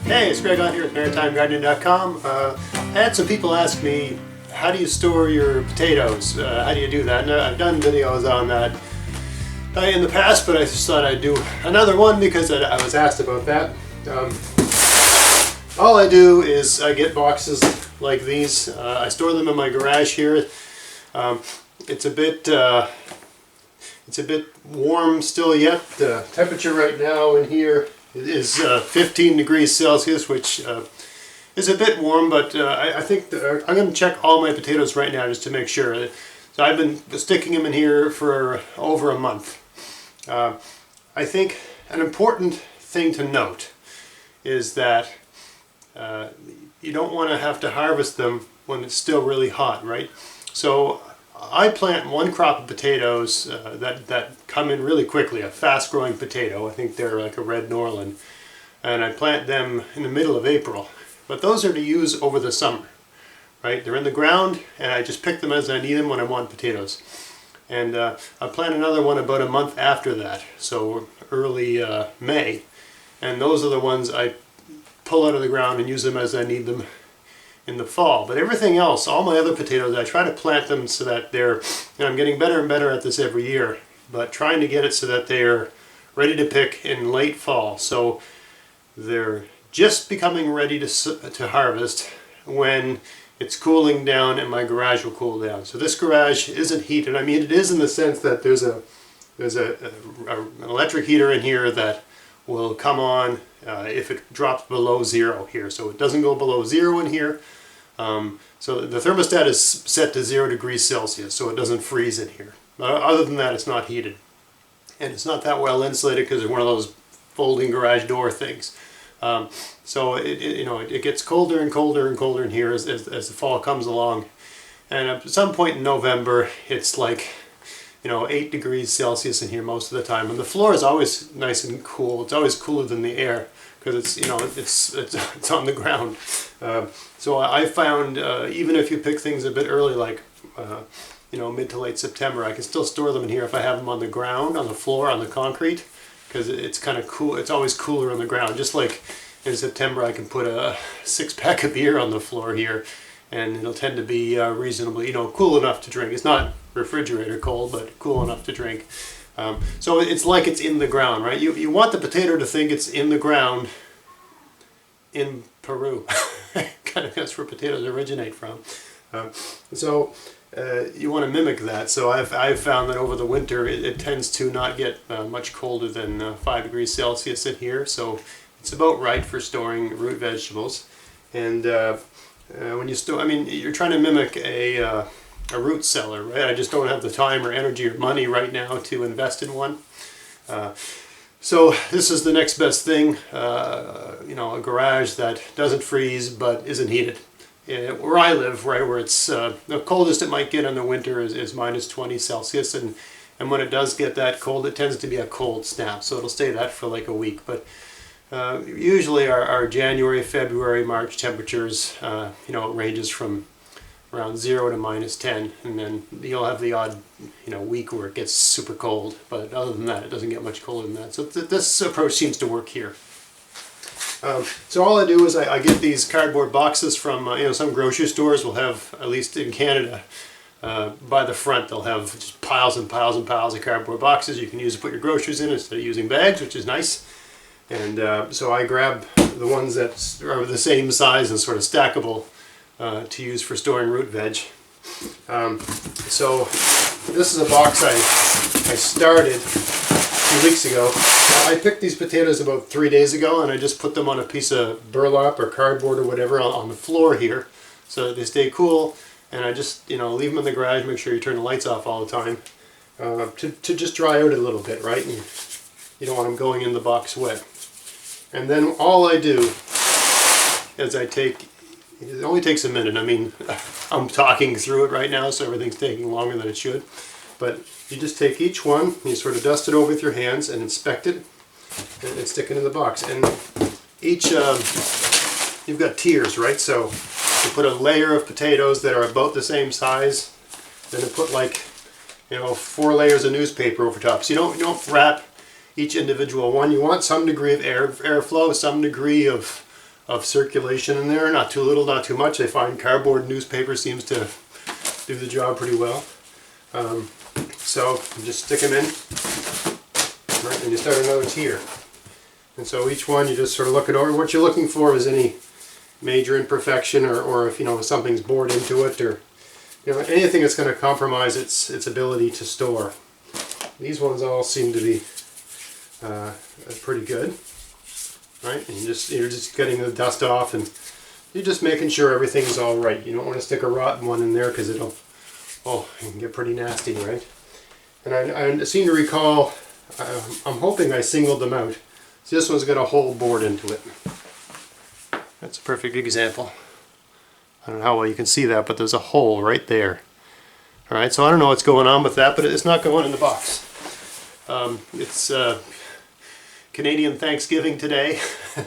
Hey, it's Greg on here at MaritimeGardening.com. I had some people ask me, how do you store your potatoes? How do you do that? And I've done videos on that in the past, but I just thought I'd do another one because I was asked about that. All I do is I get boxes like these. I store them in my garage here. It's a bit warm still yet. The temperature right now in here is 15 degrees Celsius, which is a bit warm, but I think I'm going to check all my potatoes right now just to make sure. So I've been sticking them in here for over a month. I think an important thing to note is that you don't want to have to harvest them when it's still really hot, right? So I plant one crop of potatoes that come in really quickly, a fast-growing potato. I think they're like a red Norland. And I plant them in the middle of April. But those are to use over the summer, right? They're in the ground, and I just pick them as I need them when I want potatoes. And I plant another one about a month after that, so early May. And those are the ones I pull out of the ground and use them as I need them in the fall. But everything else, all my other potatoes, I try to plant them so that they're, I'm getting better and better at this every year, but trying to get it so that they're ready to pick in late fall. So they're just becoming ready to harvest when it's cooling down and my garage will cool down. So this garage isn't heated. I mean, it is in the sense that there's an electric heater in here that will come on if it drops below zero here. So it doesn't go below zero in here. So the thermostat is set to 0 degrees Celsius, so it doesn't freeze in here. Other than that, it's not heated. And it's not that well insulated because it's one of those folding garage door things. So it gets colder and colder and colder in here as the fall comes along. And at some point in November, it's like 8 degrees Celsius in here most of the time. And the floor is always nice and cool. It's always cooler than the air because it's on the ground. So I found even if you pick things a bit early, like mid to late September, I can still store them in here if I have them on the ground, on the floor, on the concrete, because it's kind of cool. It's always cooler on the ground. Just like in September, I can put a 6-pack of beer on the floor here, and it'll tend to be reasonably, cool enough to drink. It's not refrigerator cold, but cool enough to drink. So it's like it's in the ground, right? You want the potato to think it's in the ground in Peru. Kind of that's where potatoes originate from. So you want to mimic that. So I've found that over the winter it tends to not get much colder than 5 degrees Celsius in here. So it's about right for storing root vegetables. And when you store, you're trying to mimic a root cellar, right? I just don't have the time or energy or money right now to invest in one. So this is the next best thing, a garage that doesn't freeze but isn't heated. Where I live, right, where it's the coldest it might get in the winter is minus 20 Celsius, and when it does get that cold, it tends to be a cold snap, so it'll stay that for like a week. But usually our January, February, March temperatures, it ranges from around 0 to minus 10, and then you'll have the odd week where it gets super cold, but other than that it doesn't get much colder than that. So this approach seems to work here. So all I do is I get these cardboard boxes from some grocery stores will have, at least in Canada, by the front they'll have just piles and piles and piles of cardboard boxes you can use to put your groceries in instead of using bags, which is nice. And so I grab the ones that are the same size and sort of stackable to use for storing root veg. So this is a box I started a few weeks ago. I picked these potatoes about 3 days ago, and I just put them on a piece of burlap or cardboard or whatever on the floor here so that they stay cool. And I just leave them in the garage. Make sure you turn the lights off all the time to just dry out a little bit, right? And you don't want them going in the box wet. And then all I do is it only takes a minute. I'm talking through it right now, so everything's taking longer than it should. But you just take each one, you sort of dust it over with your hands and inspect it, and stick it in the box. And each, you've got tiers, right? So you put a layer of potatoes that are about the same size, then you put 4 layers of newspaper over top. So you don't wrap each individual one. You want some degree of airflow, some degree of of circulation in there. Not too little, not too much. I find cardboard newspaper seems to do the job pretty well. So you just stick them in, right, and you start another tier. And so each one you just sort of look it over. What you're looking for is any major imperfection, or if something's bored into it, or anything that's going to compromise its ability to store. These ones all seem to be pretty good, right? And you're just getting the dust off, and you're just making sure everything's all right. You don't want to stick a rotten one in there because it can get pretty nasty, right? And I seem to recall, I'm hoping I singled them out. So this one's got a hole bored into it. That's a perfect example. I don't know how well you can see that, but there's a hole right there. Alright, so I don't know what's going on with that, but it's not going in the box. It's Canadian Thanksgiving today,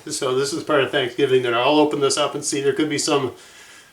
so this is part of Thanksgiving. That I'll open this up and see. There could be some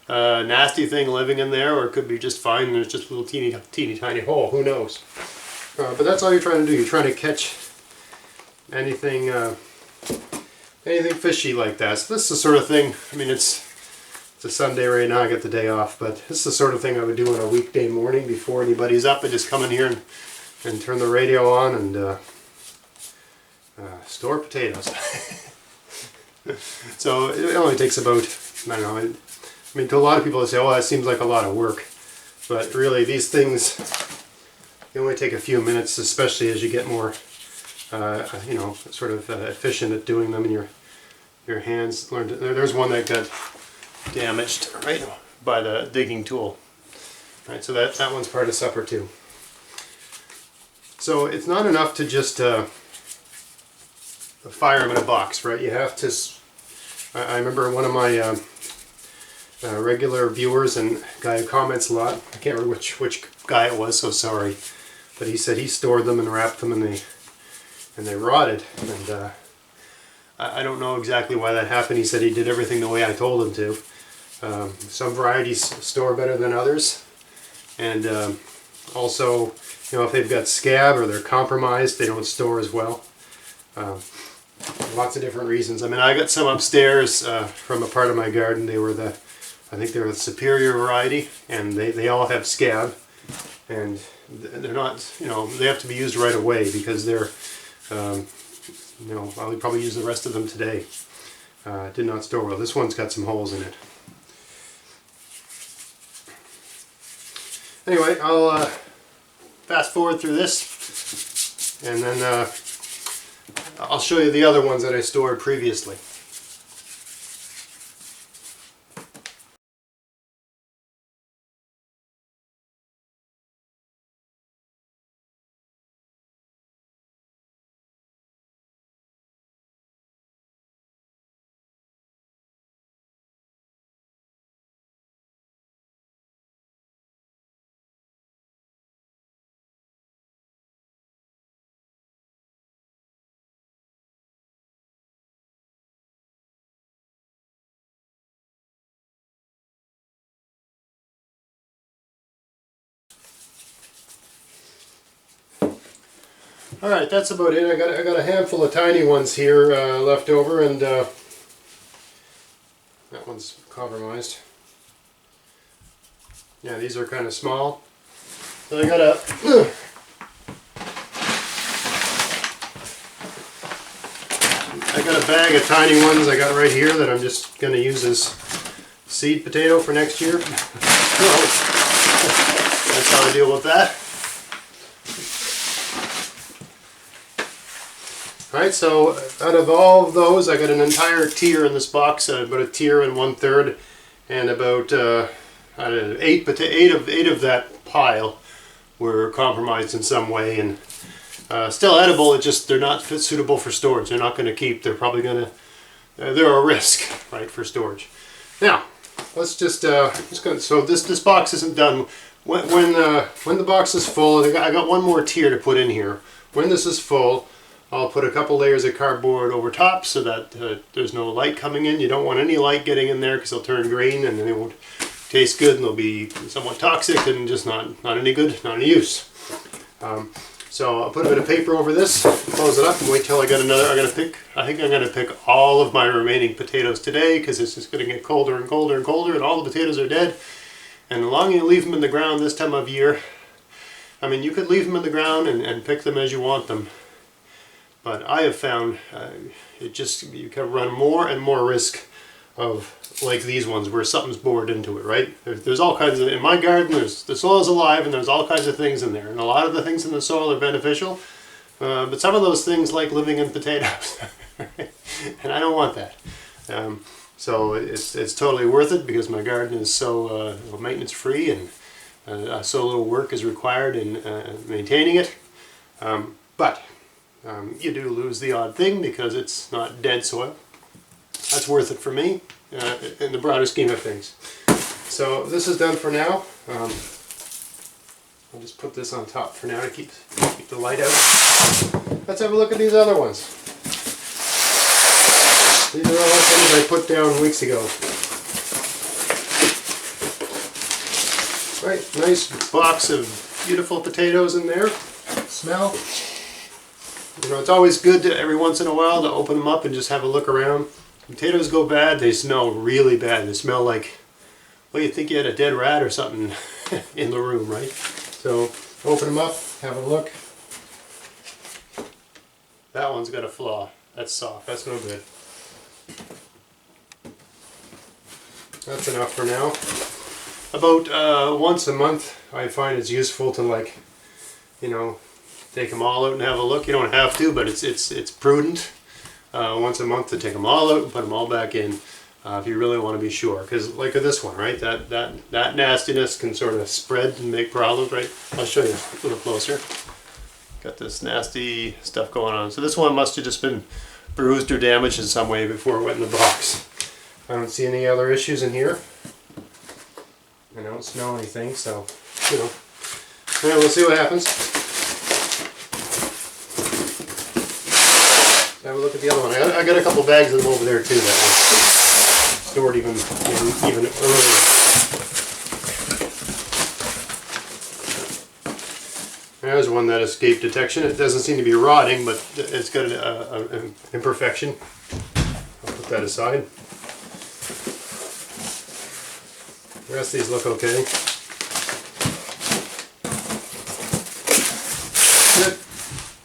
nasty thing living in there, or it could be just fine. There's just a little teeny tiny hole. Who knows? But that's all you're trying to do. You're trying to catch anything fishy like that. So this is the sort of thing. I mean, it's a Sunday right now. I get the day off, but this is the sort of thing I would do on a weekday morning before anybody's up. I just come in here and turn the radio on and store potatoes. So it only takes about, I don't know, I mean, to a lot of people they say, oh, that seems like a lot of work. But really, these things, they only take a few minutes, especially as you get more, sort of efficient at doing them, and your hands learn to, there's one that got damaged, right, by the digging tool. Right, so that one's part of supper too. So it's not enough to just fire them in a box, right? You have to, I remember one of my regular viewers and guy who comments a lot, I can't remember which guy it was, so sorry, but he said he stored them and wrapped them and they rotted, and I don't know exactly why that happened. He said he did everything the way I told him to. Some varieties store better than others, and also, if they've got scab or they're compromised, they don't store as well. Lots of different reasons. I mean, I got some upstairs from a part of my garden. I think they were the Superior variety, and they all have scab, and they're not, they have to be used right away because they're, I'll probably use the rest of them today. Did not store well. This one's got some holes in it. Anyway, I'll fast forward through this, and then I'll show you the other ones that I stored previously. Alright, that's about it. I got a handful of tiny ones here left over, and that one's compromised. Yeah, these are kind of small. So I got a bag of tiny ones I got right here that I'm just going to use as seed potato for next year. So that's how I deal with that. Alright, so out of all of those, I got an entire tier in this box, about a tier and 1/3, and about I don't know, eight of that pile were compromised in some way, and still edible. It's just they're not suitable for storage. They're not going to keep. They're probably going to. They're a risk, right, for storage. Now, let's just go. So this box isn't done. When the box is full, I got one more tier to put in here. When this is full, I'll put a couple layers of cardboard over top so that there's no light coming in. You don't want any light getting in there because they'll turn green and then they won't taste good and they'll be somewhat toxic and just not any good, not any use. So I'll put a bit of paper over this, close it up, and wait till I get another. I think I'm gonna pick all of my remaining potatoes today because it's just gonna get colder and colder and colder, and all the potatoes are dead. And the longer you leave them in the ground this time of year, I mean, you could leave them in the ground and pick them as you want them. But I have found you can run more and more risk of like these ones where something's bored into it, right? There's all kinds of, in my garden, the soil is alive and there's all kinds of things in there. And a lot of the things in the soil are beneficial, but some of those things like living in potatoes. And I don't want that. So it's totally worth it because my garden is so maintenance free and so little work is required in maintaining it. But you do lose the odd thing because it's not dead soil. That's worth it for me in the broader scheme of things. So this is done for now. I'll just put this on top for now to keep the light out. Let's have a look at these other ones. These are all the things I put down weeks ago. Right, nice box of beautiful potatoes in there. Smell. You know, it's always good to, every once in a while, to open them up and just have a look around. Potatoes go bad, they smell really bad. They smell like, well, you think you had a dead rat or something in the room, right? So open them up, have a look. That one's got a flaw. That's soft, that's no good. That's enough for now. About once a month I find it's useful to, like, you know, take them all out and have a look. You don't have to, but it's prudent once a month to take them all out and put them all back in if you really want to be sure. Because like with this one, right, that nastiness can sort of spread and make problems, right? I'll show you a little closer. Got this nasty stuff going on. So this one must have just been bruised or damaged in some way before it went in the box. I don't see any other issues in here. I don't smell anything, so, you know. Yeah, we'll see what happens. Have a look at the other one. I got a couple bags of them over there too that were stored even earlier. There's one that escaped detection. It doesn't seem to be rotting, but it's got an imperfection. I'll put that aside. The rest of these look okay. Good.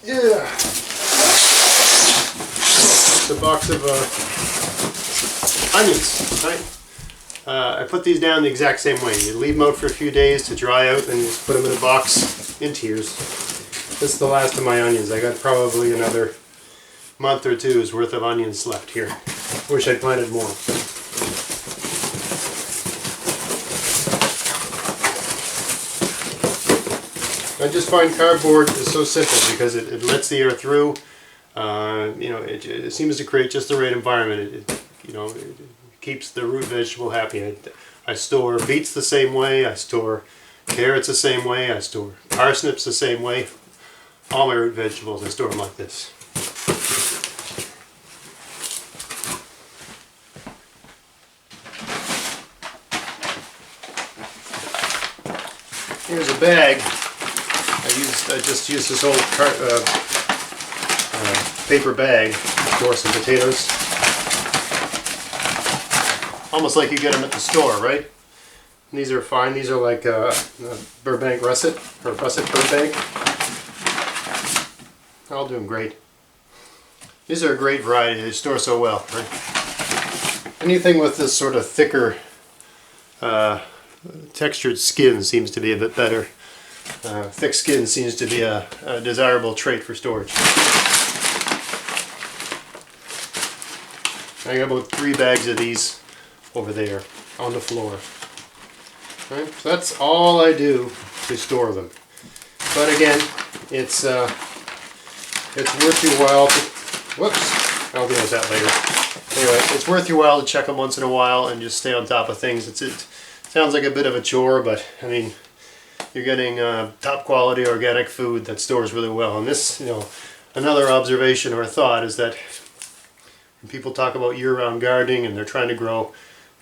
Yeah. It's a box of onions, right? I put these down the exact same way. You leave them out for a few days to dry out, and you just put them in a box in tiers. This is the last of my onions. I got probably another month or two's worth of onions left here. Wish I'd planted more. I just find cardboard is so simple because it lets the air through. You know, it seems to create just the right environment. You know, it keeps the root vegetable happy. I store beets the same way. I store carrots the same way. I store parsnips the same way. All my root vegetables, I store them like this. Here's a bag. I just used this old paper bag to store some potatoes. Almost like you get them at the store, right? And these are fine. These are like Burbank Russet, or Russet Burbank. They're all doing great. These are a great variety. They store so well, right? Anything with this sort of thicker textured skin seems to be a bit better. Thick skin seems to be a desirable trait for storage. I got about 3 bags of these over there on the floor. Right, so that's all I do to store them. But again, it's worth your while to, whoops, I'll deal with that later. Anyway, it's worth your while to check them once in a while and just stay on top of things. It sounds like a bit of a chore, but I mean, you're getting top quality organic food that stores really well. And this, you know, another observation or thought is that when people talk about year-round gardening and they're trying to grow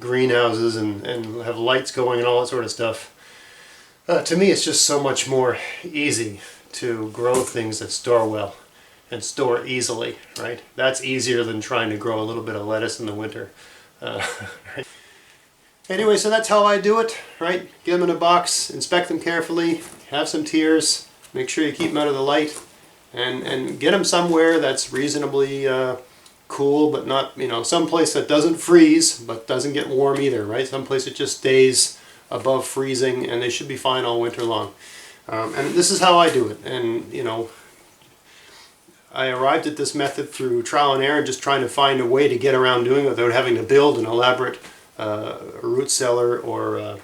greenhouses and have lights going and all that sort of stuff, to me it's just so much more easy to grow things that store well and store easily, right? That's easier than trying to grow a little bit of lettuce in the winter. Right? Anyway, so that's how I do it, right? Get them in a box, inspect them carefully, have some tiers, make sure you keep them out of the light, and get them somewhere that's reasonably cool, but not, someplace that doesn't freeze, but doesn't get warm either, right? Someplace that just stays above freezing, and they should be fine all winter long. And this is how I do it, and I arrived at this method through trial and error, just trying to find a way to get around doing it without having to build an elaborate root cellar or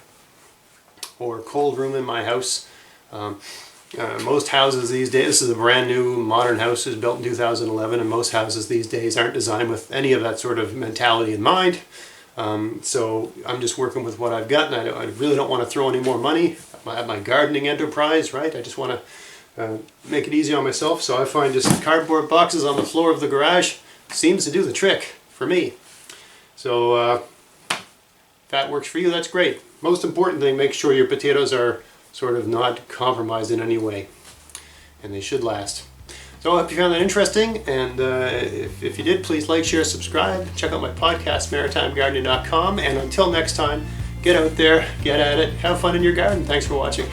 cold room in my house. Most houses these days, this is a brand new modern house, is built in 2011, and most houses these days aren't designed with any of that sort of mentality in mind. So I'm just working with what I've got, and I really don't want to throw any more money at my gardening enterprise, right? I just want to make it easy on myself, so I find just cardboard boxes on the floor of the garage seems to do the trick for me. So if that works for you, that's great. Most important thing, make sure your potatoes are sort of not compromised in any way, and they should last. So I hope you found that interesting, and if you did, please like, share, subscribe. Check out my podcast, maritimegardening.com, and until next time, get out there, get at it, have fun in your garden. Thanks for watching.